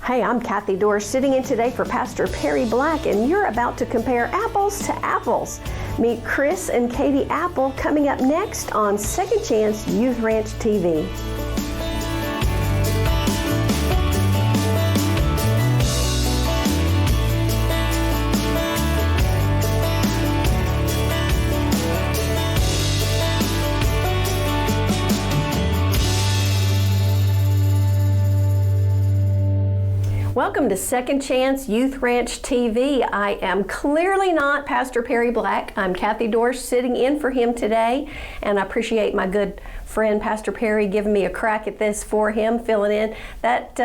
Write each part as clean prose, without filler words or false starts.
Hey, I'm Kathy Dorr, sitting in today for Pastor Perry Black, and you're about to compare apples to apples. Meet Chris and Katie Apple coming up next on Second Chance Youth Ranch TV. Welcome to Second Chance Youth Ranch TV. I am clearly not Pastor Perry Black. I'm Kathy Dorsch sitting in for him today, and I appreciate my good friend Pastor Perry giving me a crack at this for him, filling in. That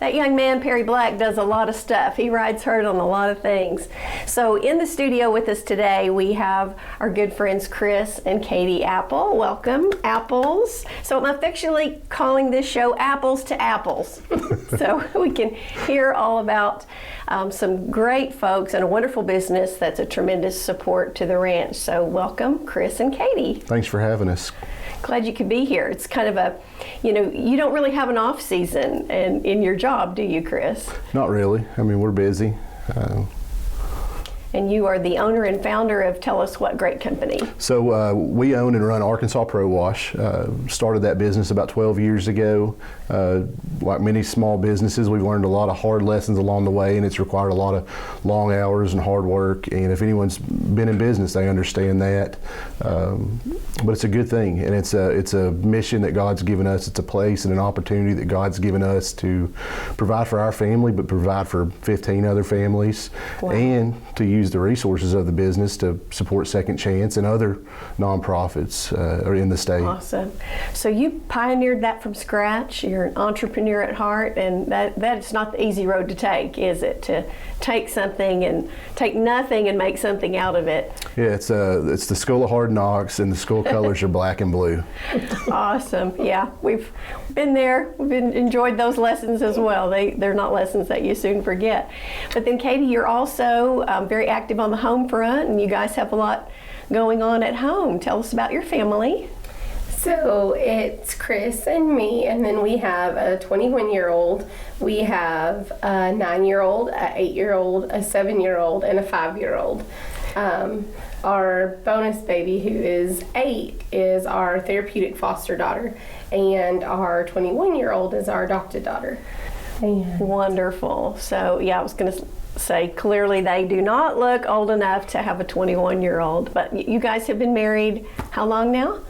young man, Perry Black, does a lot of stuff. He rides herd on a lot of things. So in the studio with us today, we have our good friends Chris and Katie Apple. Welcome, Apples. So I'm affectionately calling this show Apples to Apples. So we can hear all about some great folks and a wonderful business that's a tremendous support to the ranch. So welcome, Chris and Katie. Thanks for having us. Glad you could be here. It's kind of a, you don't really have an off season in your job, do you, Chris? Not really. I mean, we're busy. And you are the owner and founder of Tell Us What Great Company. So we own and run Arkansas Pro Wash. Started that business about 12 years ago. Like many small businesses, we've learned a lot of hard lessons along the way, and it's required a lot of long hours and hard work. And if anyone's been in business, they understand that. But it's a good thing, and it's a mission that God's given us. It's a place and an opportunity that God's given us to provide for our family, but provide for 15 other families. Wow. And to use the resources of the business to support Second Chance and other nonprofits in the state. Awesome. So you pioneered that from scratch. You're an entrepreneur at heart, and that's not the easy road to take, is it? To take something and take nothing and make something out of it. Yeah, it's the school of hard knocks, and the school colors are black and blue. Awesome. Yeah, we've been there. We've enjoyed those lessons as well. They're not lessons that you soon forget. But then, Katie, you're also very active on the home front, and you guys have a lot going on at home. Tell us about your family. So it's Chris and me, and then we have a 21-year-old. We have a 9-year-old, a 8-year-old, a 7-year-old, and a 5-year-old. Our bonus baby, who is 8, is our therapeutic foster daughter, and our 21-year-old is our adopted daughter. And wonderful. So yeah, I was going to say, clearly they do not look old enough to have a 21-year-old, but you guys have been married how long now?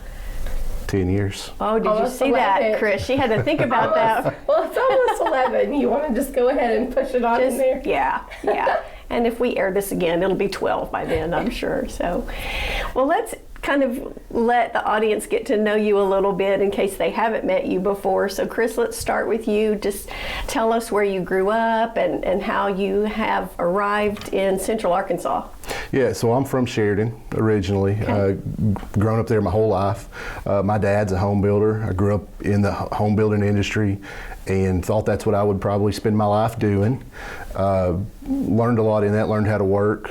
10 years. Oh, did you see 11. that, Chris? She had to think about that. Well, it's almost 11. You want to just go ahead and push it on in there? Yeah. And if we air this again, it'll be 12 by then, I'm sure. So, well, let's kind of let the audience get to know you a little bit in case they haven't met you before. So, Chris, let's start with you. Just tell us where you grew up and how you have arrived in Central Arkansas. Yeah, so I'm from Sheridan originally. Okay. Grown up there my whole life. My dad's a home builder. I grew up in the home building industry and thought that's what I would probably spend my life doing. Learned a lot in that, learned how to work,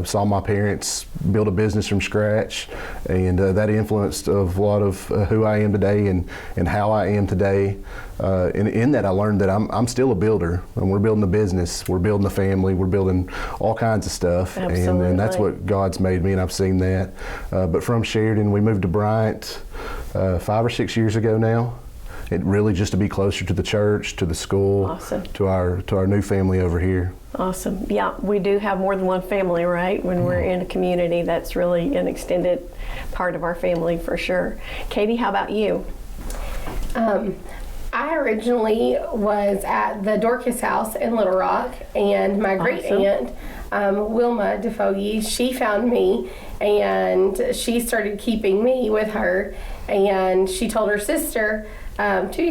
saw my parents build a business from scratch, and that influenced a lot of who I am today and how I am today. And in that I learned that I'm still a builder, and we're building a business, we're building a family, we're building all kinds of stuff. Absolutely. And that's what God's made me, and I've seen that. But from Sheridan, we moved to Bryant 5 or 6 years ago now. It really just to be closer to the church, to the school, awesome. to our new family over here. Awesome. Yeah, we do have more than one family, right? When we're in a community, that's really an extended part of our family for sure. Katie, how about you? I originally was at the Dorcas house in Little Rock, and my great aunt, Wilma DeFoe, she found me, and she started keeping me with her, and she told her sister,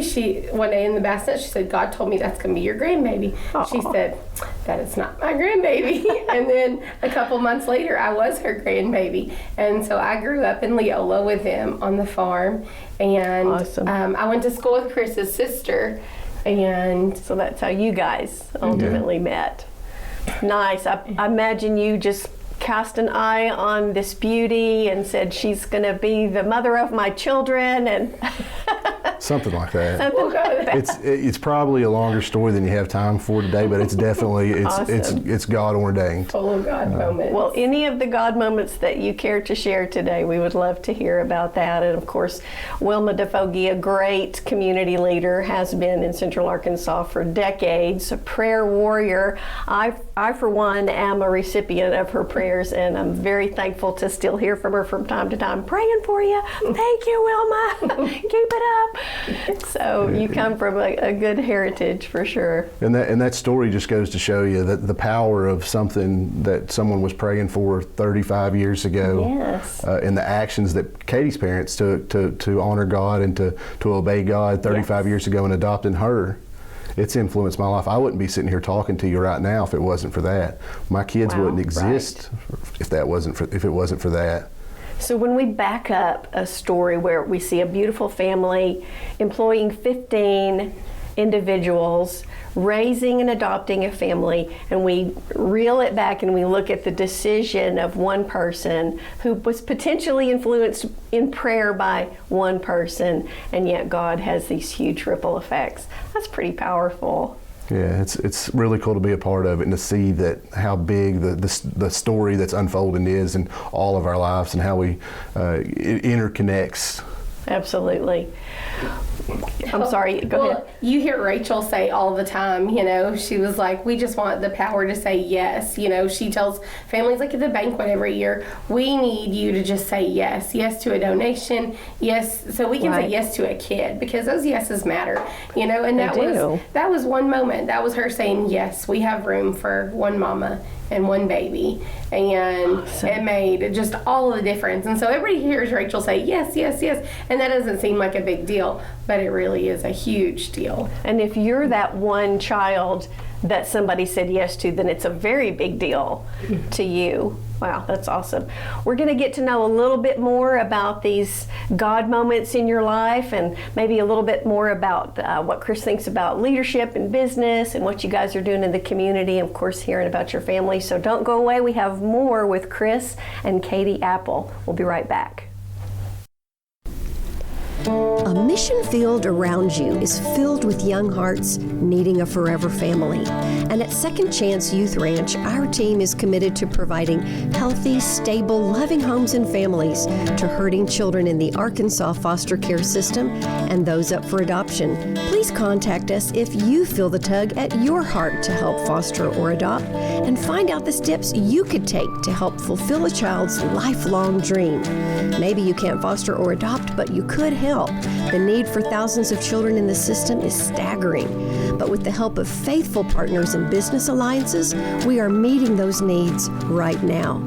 she one day in the bassinet, she said, "God told me that's going to be your grandbaby." Aww. She said, "That is not my grandbaby." And then a couple months later, I was her grandbaby. And so I grew up in Leola with them on the farm. And awesome. I went to school with Chris's sister. And so that's how you guys ultimately met. Nice. I imagine you just cast an eye on this beauty and said, she's going to be the mother of my children. And Something like that. We'll go with that. It's probably a longer story than you have time for today, but it's definitely it's God ordained. Full of God moments. Well, any of the God moments that you care to share today, we would love to hear about that. And of course, Wilma DeFogie, a great community leader, has been in Central Arkansas for decades, a prayer warrior. I for one, am a recipient of her prayers, and I'm very thankful to still hear from her from time to time. Praying for you. Thank you, Wilma. Keep it up. So you come from a good heritage for sure. And that story just goes to show you that the power of something that someone was praying for 35 years ago. Yes. And the actions that Katie's parents took to honor God and to obey God 35 years ago and adopting her. It's influenced my life. I wouldn't be sitting here talking to you right now if it wasn't for that. My kids wouldn't exist if it wasn't for that. So when we back up a story where we see a beautiful family employing 15 individuals, raising and adopting a family, and we reel it back and we look at the decision of one person who was potentially influenced in prayer by one person, and yet God has these huge ripple effects. That's pretty powerful. Yeah, it's really cool to be a part of it and to see that how big the story that's unfolding is in all of our lives and how it interconnects. Absolutely. I'm sorry, go ahead. You hear Rachel say all the time, she was like, we just want the power to say yes. She tells families like at the banquet every year, we need you to just say yes. Yes to a donation, yes, so we can say yes to a kid, because those yeses matter, and that was one moment. That was her saying, yes, we have room for one mama and one baby, and it made just all the difference. And so everybody hears Rachel say yes, yes, yes, and that doesn't seem like a big deal, but it really is a huge deal. And if you're that one child that somebody said yes to, then it's a very big deal to you. Wow, that's awesome. We're going to get to know a little bit more about these God moments in your life, and maybe a little bit more about what Chris thinks about leadership and business and what you guys are doing in the community, and of course hearing about your family. So don't go away. We have more with Chris and Katie Apple. We'll be right back. A mission field around you is filled with young hearts needing a forever family. And at Second Chance Youth Ranch, our team is committed to providing healthy, stable, loving homes and families to hurting children in the Arkansas foster care system and those up for adoption. Please contact us if you feel the tug at your heart to help foster or adopt, and find out the steps you could take to help fulfill a child's lifelong dream. Maybe you can't foster or adopt, but you could help. The need for thousands of children in the system is staggering, but with the help of faithful partners and business alliances, we are meeting those needs right now.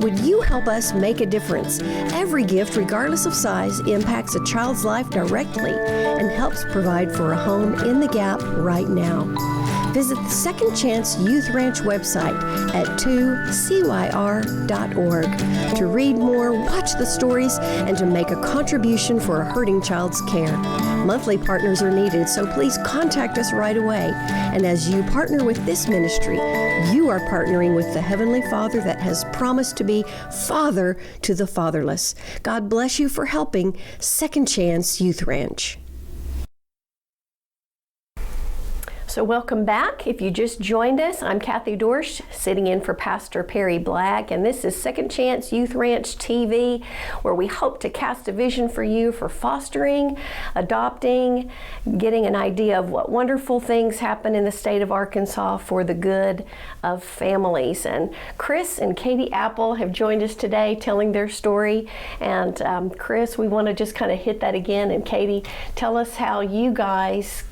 Would you help us make a difference? Every gift, regardless of size, impacts a child's life directly and helps provide for a home in the gap right now. Visit the Second Chance Youth Ranch website at 2CYR.org to read more, watch the stories, and to make a contribution for a hurting child's care. Monthly partners are needed, so please contact us right away. And as you partner with this ministry, you are partnering with the Heavenly Father that has promised to be Father to the fatherless. God bless you for helping Second Chance Youth Ranch. So welcome back. If you just joined us, I'm Kathy Dorsch, sitting in for Pastor Perry Black, and this is Second Chance Youth Ranch TV, where we hope to cast a vision for you for fostering, adopting, getting an idea of what wonderful things happen in the state of Arkansas for the good of families. And Chris and Katie Apple have joined us today telling their story. And Chris, we want to just kind of hit that again. And Katie, tell us how you guys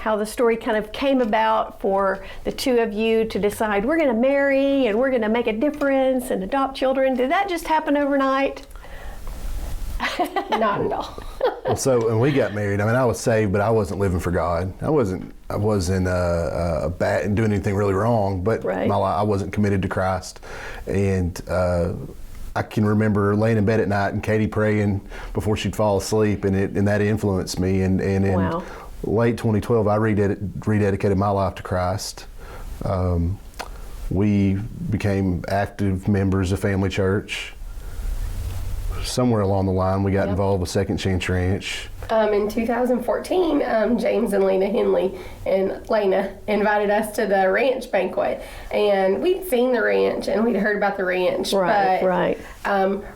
how the story kind of came about for the two of you to decide we're going to marry and we're going to make a difference and adopt children. Did that just happen overnight? Not at all. Well, so when we got married, I was saved, but I wasn't living for God. I wasn't bad and doing anything really wrong, but I wasn't committed to Christ. And I can remember laying in bed at night and Katie praying before she'd fall asleep, and that influenced me. And in late 2012, I rededicated my life to Christ. We became active members of Family Church. Somewhere along the line, we got involved with Second Chance Ranch. In 2014, James and Lena invited us to the ranch banquet, and we'd seen the ranch and we'd heard about the ranch, Right.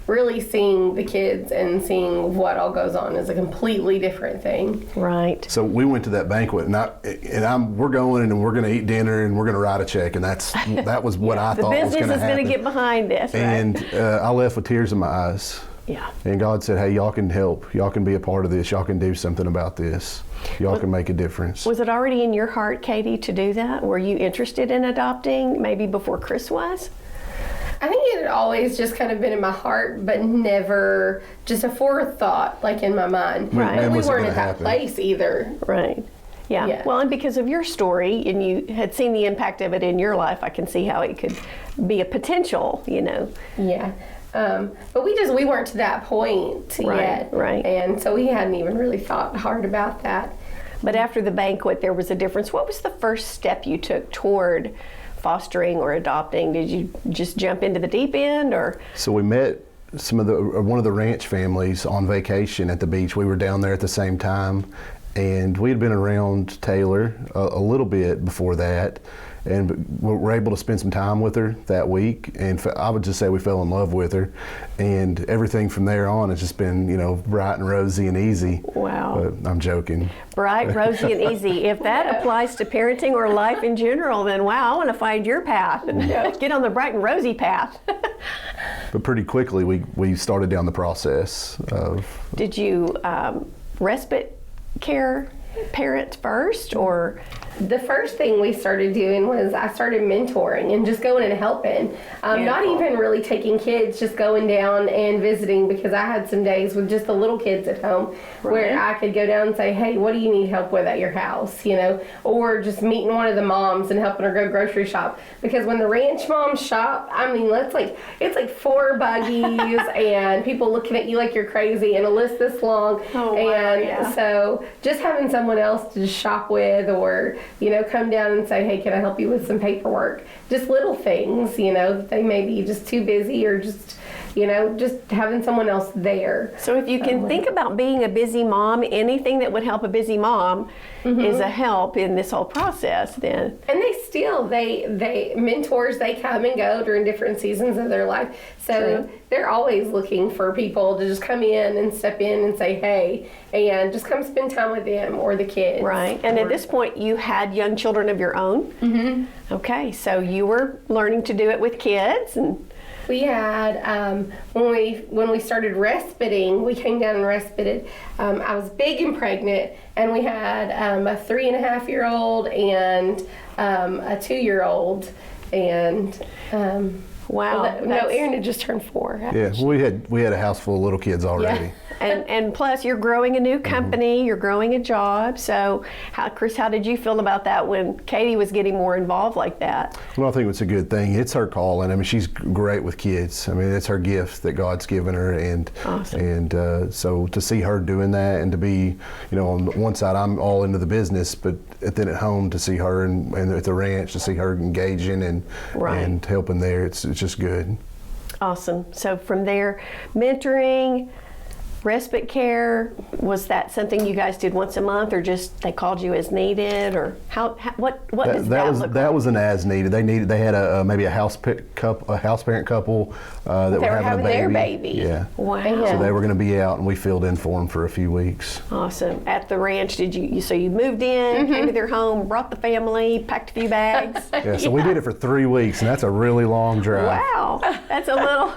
Really seeing the kids and seeing what all goes on is a completely different thing. Right. So we went to that banquet, and we're going and we're going to eat dinner and we're going to write a check, and that was what I thought was going to happen. The business is going to get behind this, right? And I left with tears in my eyes. Yeah. And God said, hey, y'all can help. Y'all can be a part of this. Y'all can do something about this. Y'all can make a difference. Was it already in your heart, Katie, to do that? Were you interested in adopting maybe before Chris was? I think it had always just kind of been in my heart, but never just a forethought, like in my mind. Right. And we was it weren't gonna at that happen? place either. Right. Yeah. Yeah. Well, and because of your story, and you had seen the impact of it in your life, I can see how it could be a potential, Yeah. But we weren't to that point yet. Right. And so we hadn't even really thought hard about that. But after the banquet, there was a difference. What was the first step you took toward fostering or adopting? Did you just jump into the deep end, or? So we met one of the ranch families on vacation at the beach. We were down there at the same time, and we had been around Taylor a little bit before that, and we were able to spend some time with her that week, and I would just say we fell in love with her, and everything from there on has just been, bright and rosy and easy. Wow. But I'm joking. Bright, rosy, and easy. If that applies to parenting or life in general, then wow, I want to find your path and get on the bright and rosy path. But pretty quickly we started down the process of. Did you respite care parent first, or? The first thing we started doing was I started mentoring and just going and helping. Not even really taking kids, just going down and visiting, because I had some days with just the little kids at home where I could go down and say, hey, what do you need help with at your house, or just meeting one of the moms and helping her go grocery shop. Because when the ranch moms shop, it's like 4 buggies and people looking at you like you're crazy and a list this long. Oh, wow, and so just having someone else to shop with, or come down and say, hey, can I help you with some paperwork? Just little things, they may be just too busy, or just having someone else there. So if you can think about being a busy mom, anything that would help a busy mom is a help in this whole process then. And they mentors, they come and go during different seasons of their life. So they're always looking for people to just come in and step in and say, hey, and just come spend time with them or the kids. Right. And at this point, you had young children of your own? Mm-hmm. Okay. So you were learning to do it with kids, and we had, when we started respiting, we came down and respited. I was big and pregnant, and we had a 3.5-year-old and a 2-year-old, and wow. Aaron had just turned 4. Yeah, we had a house full of little kids already. Yeah. And plus, you're growing a new company, you're growing a job. So, Chris, how did you feel about that when Katie was getting more involved like that? Well, I think it's a good thing. It's her calling. I mean, she's great with kids. I mean, it's her gift that God's given her, and awesome. And so to see her doing that, and to be, on one side I'm all into the business, but then at home to see her and at the ranch to see her engaging and helping there, it's just good. Awesome. So from there, mentoring, respite care, was that something you guys did once a month, or just they called you as needed, or what does that look like? That was an as needed. They had maybe a house parent couple that were having a baby. Their baby. Yeah. Wow. So they were going to be out, and we filled in for them for a few weeks. Awesome. At the ranch, did you moved in, came to their home, brought the family, packed a few bags? Yeah. So we did it for 3 weeks, and that's a really long drive. Wow. That's a little.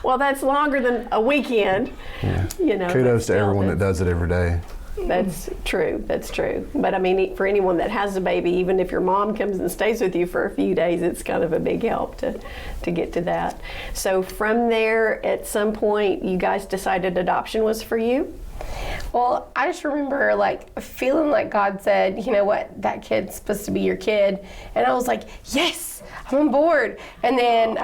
Well, that's longer than a weekend. Yeah. Kudos to everyone that does it every day. That's true. That's true. But I mean, for anyone that has a baby, even if your mom comes and stays with you for a few days, it's kind of a big help to get to that. So from there, at some point, you guys decided adoption was for you? Well, I just remember feeling like God said, you know what, that kid's supposed to be your kid. And I was like, yes, I'm on board. And then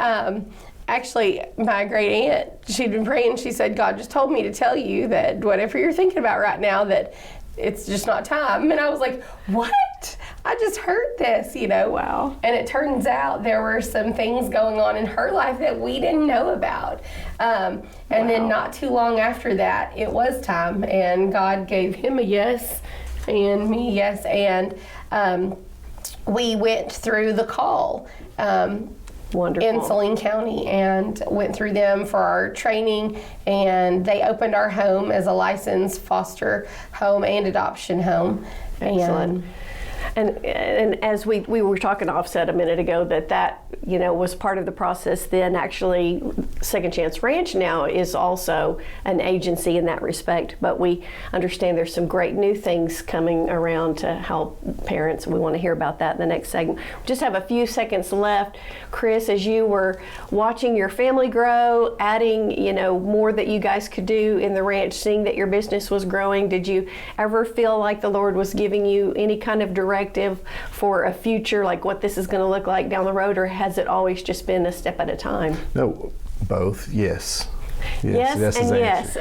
actually, my great aunt, she'd been praying. She said, God just told me to tell you that whatever you're thinking about right now, that it's just not time. And I was like, what? I just heard this, Wow. And it turns out there were some things going on in her life that we didn't know about. And then not too long after that, it was time, and God gave him a yes and me a yes, and we went through the call. Wonderful. In Saline County, and went through them for our training, and they opened our home as a licensed foster home and adoption home. Excellent. And as we were talking offset a minute ago, that was part of the process. Then actually, Second Chance Ranch now is also an agency in that respect. But we understand there's some great new things coming around to help parents. We want to hear about that in the next segment. We just have a few seconds left. Chris, as you were watching your family grow, adding more that you guys could do in the ranch, seeing that your business was growing, did you ever feel like the Lord was giving you any kind of directive for a future, like what this is going to look like down the road, or has it always just been a step at a time? No, both. Yes. Yes and yes.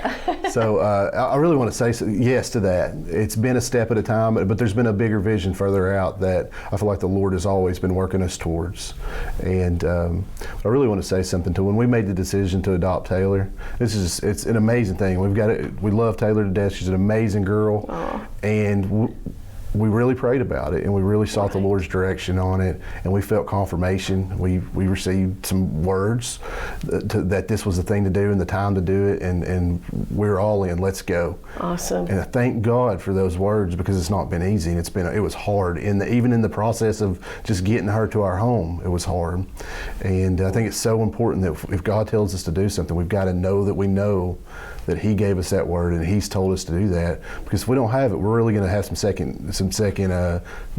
So I really want to say yes to that. It's been a step at a time, but there's been a bigger vision further out that I feel like the Lord has always been working us towards. And I really want to say something when we made the decision to adopt Taylor. It's an amazing thing. We love Taylor to death. She's an amazing girl. Aww. And we really prayed about it, and we really sought the Lord's direction on it, and we felt confirmation. We received some words that this was the thing to do and the time to do it, and we're all in. Let's go. Awesome. And I thank God for those words, because it's not been easy, and it was hard. Even in the process of just getting her to our home, it was hard. And I think it's so important that if God tells us to do something, we've got to know that we know that He gave us that word and He's told us to do that. Because if we don't have it, we're really going to have some second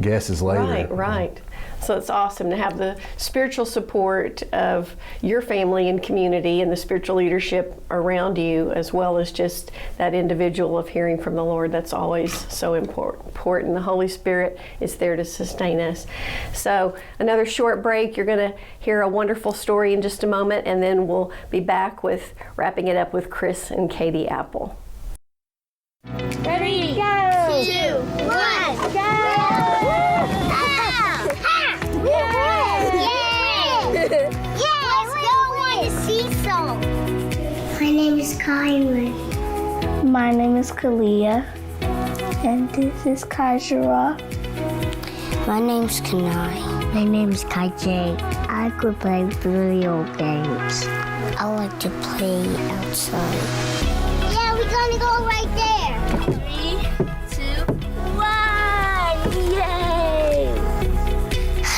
guesses later. Right. So it's awesome to have the spiritual support of your family and community and the spiritual leadership around you, as well as just that individual of hearing from the Lord. That's always so important. The Holy Spirit is there to sustain us. So another short break. You're going to hear a wonderful story in just a moment, and then we'll be back with wrapping it up with Chris and Katie Apple. Ready, go! 2, 1, go! My name is Kylie. My name is Kalia. And this is Kajara. My name's Kanai. My name's Kai J. I could play video games. I like to play outside. Yeah, we're gonna go right there. 3, 2, 1, yay!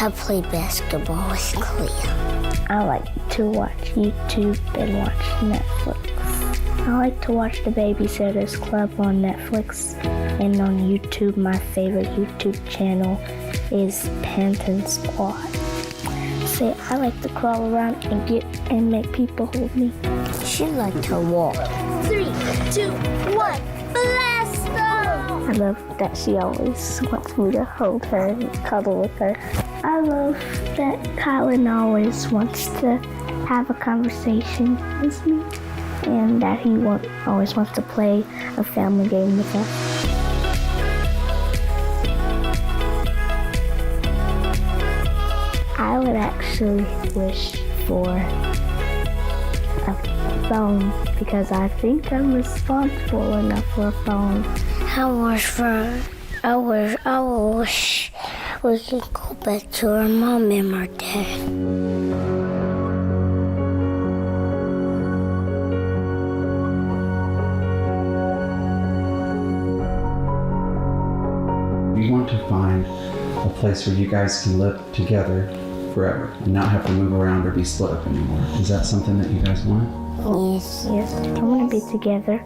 I play basketball with Kalia. I like to watch YouTube and watch Netflix. I like to watch The Babysitter's Club on Netflix, and on YouTube, my favorite YouTube channel is Panton Squad. See, I like to crawl around and make people hold me. She likes to walk. 3, 2, 1, blast them! I love that she always wants me to hold her and cuddle with her. I love that Kylan always wants to have a conversation with me, and that he always wants to play a family game with us. I would actually wish for a phone, because I think I'm responsible enough for a phone. I wish we could go back to our mom and our dad. We want to find a place where you guys can live together forever and not have to move around or be split up anymore. Is that something that you guys want? Yes. Yes, I want to be together,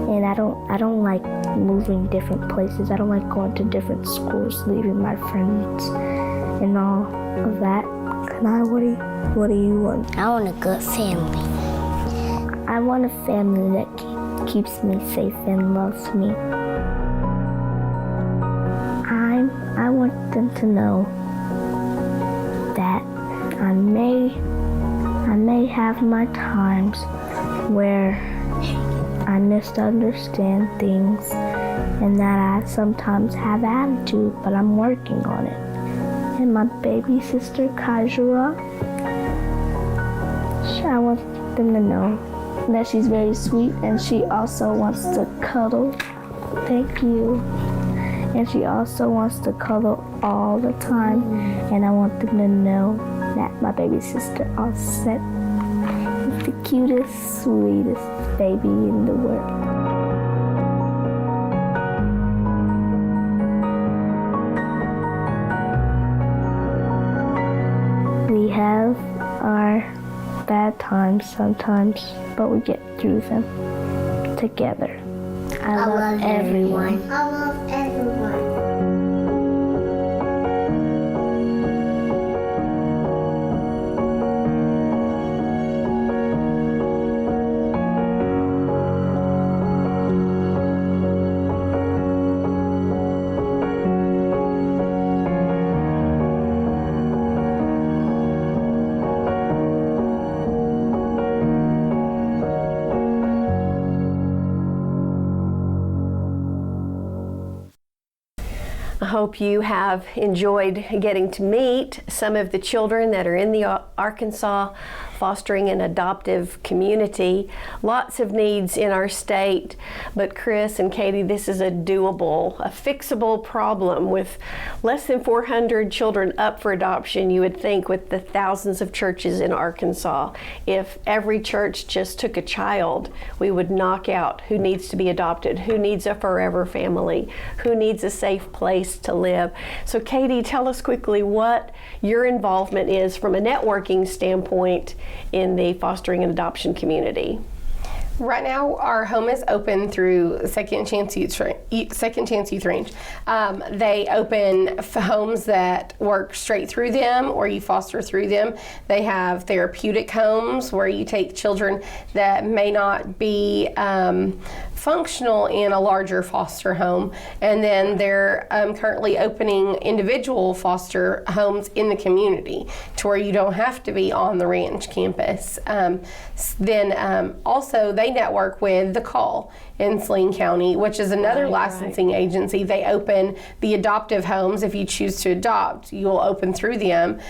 and I don't like moving different places. I don't like going to different schools, leaving my friends, and all of that. What do you want? I want a good family. I want a family that keeps me safe and loves me. I want them to know that I may have my times where I misunderstand things and that I sometimes have attitude, but I'm working on it. And my baby sister, Kajura, I want them to know that she's very sweet, and she also wants to cuddle. Thank you. And she also wants to cuddle all the time, and I want them to know that my baby sister Offset is the cutest, sweetest baby in the world. We have our bad times sometimes, but we get through them together. I love everyone. I love everyone. I hope you have enjoyed getting to meet some of the children that are in the Arkansas fostering and adoptive community. Lots of needs in our state, but Chris and Katie, this is a doable, a fixable problem with less than 400 children up for adoption. You would think with the thousands of churches in Arkansas, if every church just took a child, we would knock out who needs to be adopted, who needs a forever family, who needs a safe place to live. So Katie, tell us quickly what your involvement is from a networking standpoint in the fostering and adoption community. Right now, our home is open through Second Chance Youth Ranch. They open homes that work straight through them, or you foster through them. They have therapeutic homes where you take children that may not be functional in a larger foster home, and then they're currently opening individual foster homes in the community to where you don't have to be on the ranch campus. Then also they network with The Call in Saline County, which is another licensing agency. They open the adoptive homes. If you choose to adopt, you'll open through them.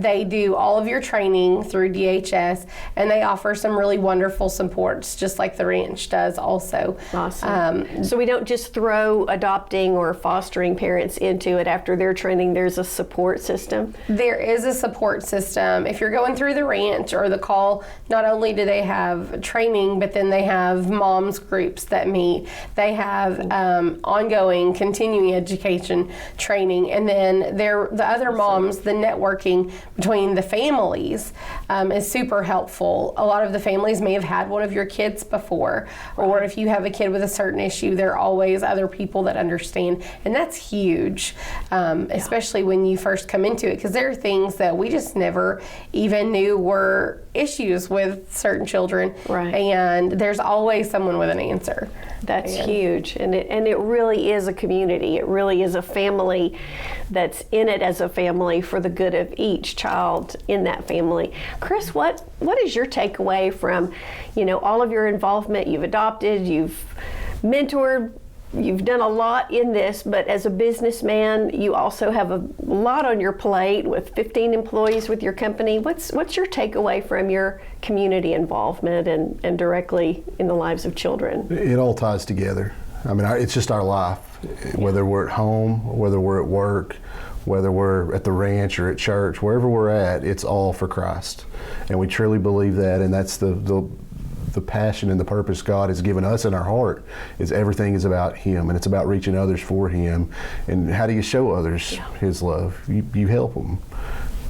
They do all of your training through DHS, and they offer some really wonderful supports, just like the ranch does also. Awesome. So we don't just throw adopting or fostering parents into it after their training. There's a support system? There is a support system. If you're going through the ranch or The Call, not only do they have training, but then they have moms groups that meet. They have ongoing continuing education training, and then the other moms, the networking between the families is super helpful. A lot of the families may have had one of your kids before, or if you have a kid with a certain issue, there are always other people that understand, and that's huge, especially when you first come into it, because there are things that we just never even knew were issues with certain children, and there's always someone with an answer. That's huge, and it really is a community. It really is a family that's in it as a family for the good of each child in that family. Chris, what is your takeaway from, all of your involvement? You've adopted, you've mentored, you've done a lot in this, but as a businessman, you also have a lot on your plate with 15 employees with your company. What's your takeaway from your community involvement and directly in the lives of children? It all ties together. I mean, it's just our life, whether we're at home, whether we're at work, whether we're at the ranch or at church, wherever we're at, it's all for Christ. And we truly believe that, and that's the passion and the purpose God has given us in our heart, is everything is about Him, and it's about reaching others for Him. And how do you show others His love? You help them.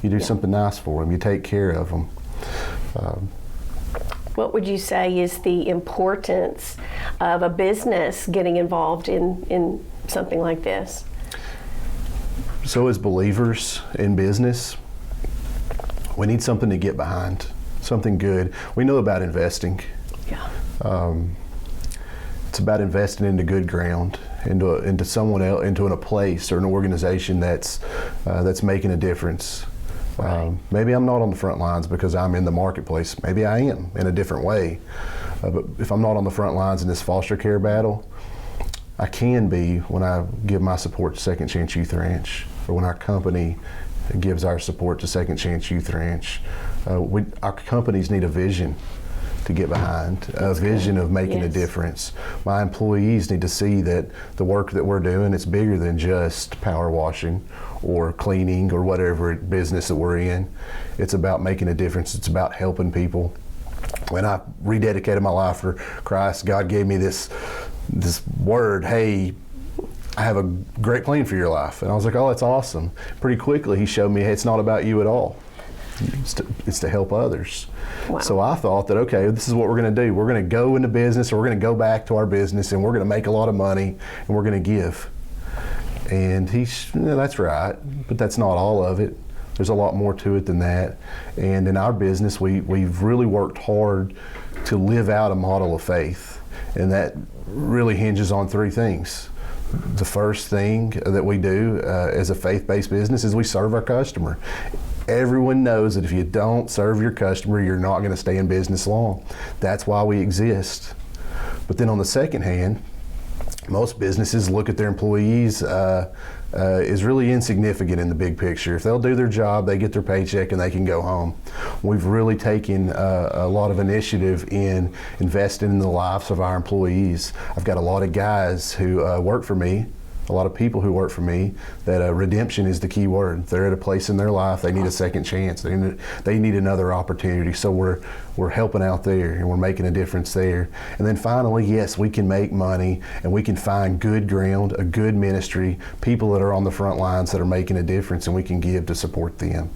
You do something nice for them. You take care of them. What would you say is the importance of a business getting involved in something like this? So as believers in business, we need something to get behind, something good. We know about investing. It's about investing into good ground, into someone else, into a place or an organization that's making a difference. Maybe I'm not on the front lines because I'm in the marketplace. Maybe I am in a different way. But if I'm not on the front lines in this foster care battle, I can be when I give my support to Second Chance Youth Ranch, or when our company gives our support to Second Chance Youth Ranch. Our companies need a vision to get behind, a vision of making a difference. My employees need to see that the work that we're doing, it's bigger than just power washing or cleaning or whatever business that we're in. It's about making a difference. It's about helping people. When I rededicated my life for Christ, God gave me this word, hey, I have a great plan for your life. And I was like, oh, that's awesome. Pretty quickly he showed me, hey, it's not about you at all. It's to help others. Wow. So I thought that, okay, this is what we're going to do. We're going to go into business, or we're going to go back to our business, and we're going to make a lot of money, and we're going to give. And that's right, but that's not all of it. There's a lot more to it than that. And in our business, we've really worked hard to live out a model of faith, and that really hinges on three things. The first thing that we do as a faith-based business is we serve our customer. Everyone knows that if you don't serve your customer, you're not going to stay in business long. That's why we exist. But then on the second hand, most businesses look at their employees is really insignificant in the big picture. If they'll do their job, they get their paycheck and they can go home. We've really taken a lot of initiative in investing in the lives of our employees. I've got a lot of guys who work for me, a lot of people who work for me, that redemption is the key word. They're at a place in their life, they need a second chance, they need another opportunity. So we're helping out there, and we're making a difference there. And then finally, yes, we can make money, and we can find good ground, a good ministry, people that are on the front lines that are making a difference, and we can give to support them.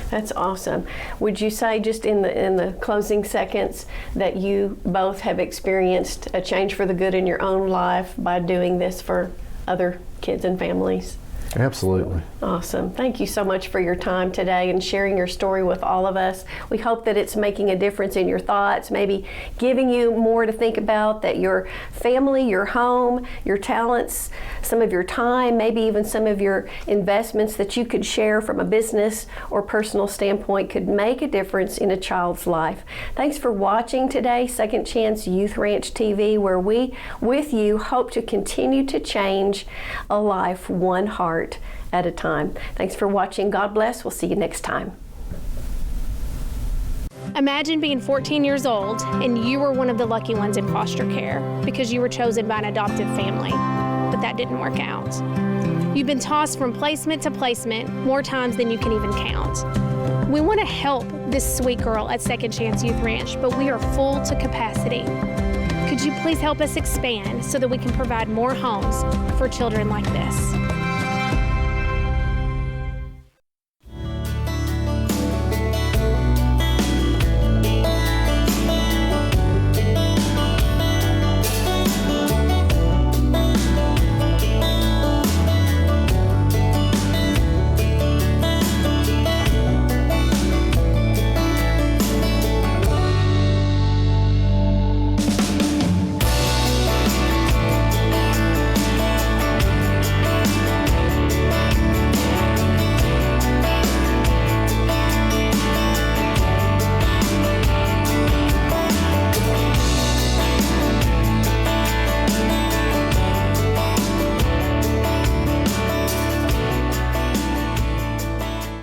That's awesome. Would you say, just in the closing seconds, that you both have experienced a change for the good in your own life by doing this for other kids and families? Absolutely. Awesome. Thank you so much for your time today and sharing your story with all of us. We hope that it's making a difference in your thoughts, maybe giving you more to think about, that your family, your home, your talents, some of your time, maybe even some of your investments that you could share from a business or personal standpoint could make a difference in a child's life. Thanks for watching today, Second Chance Youth Ranch TV, where we, with you, hope to continue to change a life one heart at a time. Thanks for watching. God bless. We'll see you next time. Imagine being 14 years old and you were one of the lucky ones in foster care because you were chosen by an adoptive family, but that didn't work out. You've been tossed from placement to placement more times than you can even count. We want to help this sweet girl at Second Chance Youth Ranch, but we are full to capacity. Could you please help us expand so that we can provide more homes for children like this?